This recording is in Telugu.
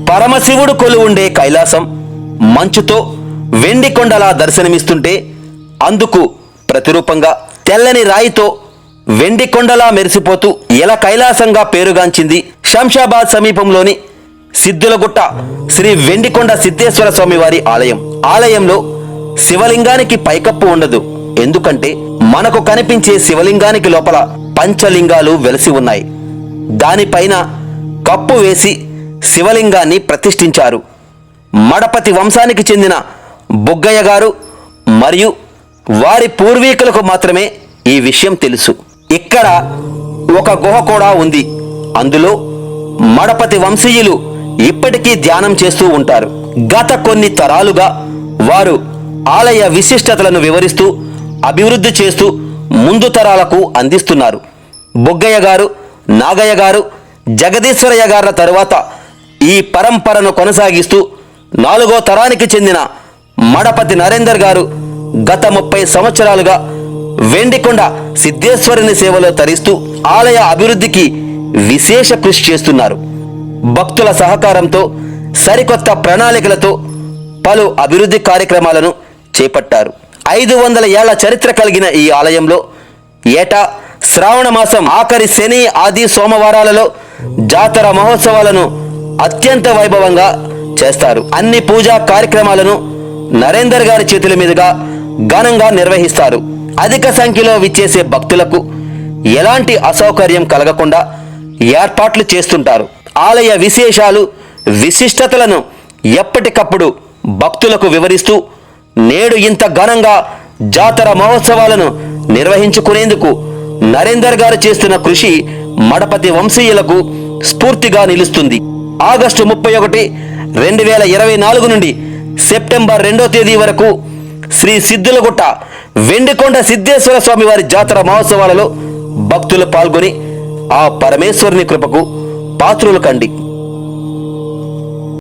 పరమశివుడు కొలువుండే కైలాసం మంచుతో వెండి కొండలా దర్శనమిస్తుంటే అందుకు ప్రతిరూపంగా తెల్లని రాయితో వెండి కొండలా మెరిసిపోతూ ఎలా కైలాసంగా పేరుగాంచింది శంషాబాద్ సమీపంలోని సిద్ధులగుట్ట శ్రీ వెండికొండ సిద్ధేశ్వర స్వామి వారి ఆలయం. ఆలయంలో శివలింగానికి పైకప్పు ఉండదు. ఎందుకంటే మనకు కనిపించే శివలింగానికి లోపల పంచలింగాలు వెలసి ఉన్నాయి. దానిపైన కప్పు వేసి శివలింగాన్ని ప్రతిష్ఠించారు. మడపతి వంశానికి చెందిన బుగ్గయ్య గారు మరియు వారి పూర్వీకులకు మాత్రమే ఈ విషయం తెలుసు. ఇక్కడ ఒక గుహ కూడా ఉంది. అందులో మడపతి వంశీయులు ఇప్పటికీ ధ్యానం చేస్తూ ఉంటారు. గత కొన్ని తరాలుగా వారు ఆలయ విశిష్టతలను వివరిస్తూ అభివృద్ధి చేస్తూ ముందు తరాలకు అందిస్తున్నారు. బుగ్గయ్య గారు, నాగయ్య గారు, జగదీశ్వరయ్య గారుల తరువాత ఈ పరంపరను కొనసాగిస్తూ 4వ తరానికి చెందిన మడపతి నరేందర్ గారు గత 30 సంవత్సరాలుగా వెండికొండ సిద్ధేశ్వరుని సేవలో తరిస్తూ ఆలయ అభివృద్ధికి విశేష కృషి చేస్తున్నారు. భక్తుల సహకారంతో సరికొత్త ప్రణాళికలతో పలు అభివృద్ధి కార్యక్రమాలను చేపట్టారు. 500 ఏళ్ల చరిత్ర కలిగిన ఈ ఆలయంలో ఏటా శ్రావణ మాసం ఆఖరి శని, ఆది సోమవారాలలో జాతర మహోత్సవాలను అత్యంత వైభవంగా చేస్తారు. అన్ని పూజా కార్యక్రమాలను నరేందర్ గారి చేతుల మీదుగా ఘనంగా నిర్వహిస్తారు. అధిక సంఖ్యలో విచ్చేసే భక్తులకు ఎలాంటి అసౌకర్యం కలగకుండా ఏర్పాట్లు చేస్తుంటారు. ఆలయ విశేషాలు, విశిష్టతలను ఎప్పటికప్పుడు భక్తులకు వివరిస్తూ నేడు ఇంత ఘనంగా జాతర మహోత్సవాలను నిర్వహించుకునేందుకు నరేందర్ గారు చేస్తున్న కృషి మడపతి వంశీయులకు స్ఫూర్తిగా నిలుస్తుంది. ఆగస్టు 31, 2024 నుండి సెప్టెంబర్ 2వ తేదీ వరకు శ్రీ సిద్ధులగుట్ట వెండికొండ సిద్ధేశ్వర స్వామి వారి జాతర మహోత్సవాలలో భక్తులు పాల్గొని ఆ పరమేశ్వరుని కృపకు పాత్రులు కండి.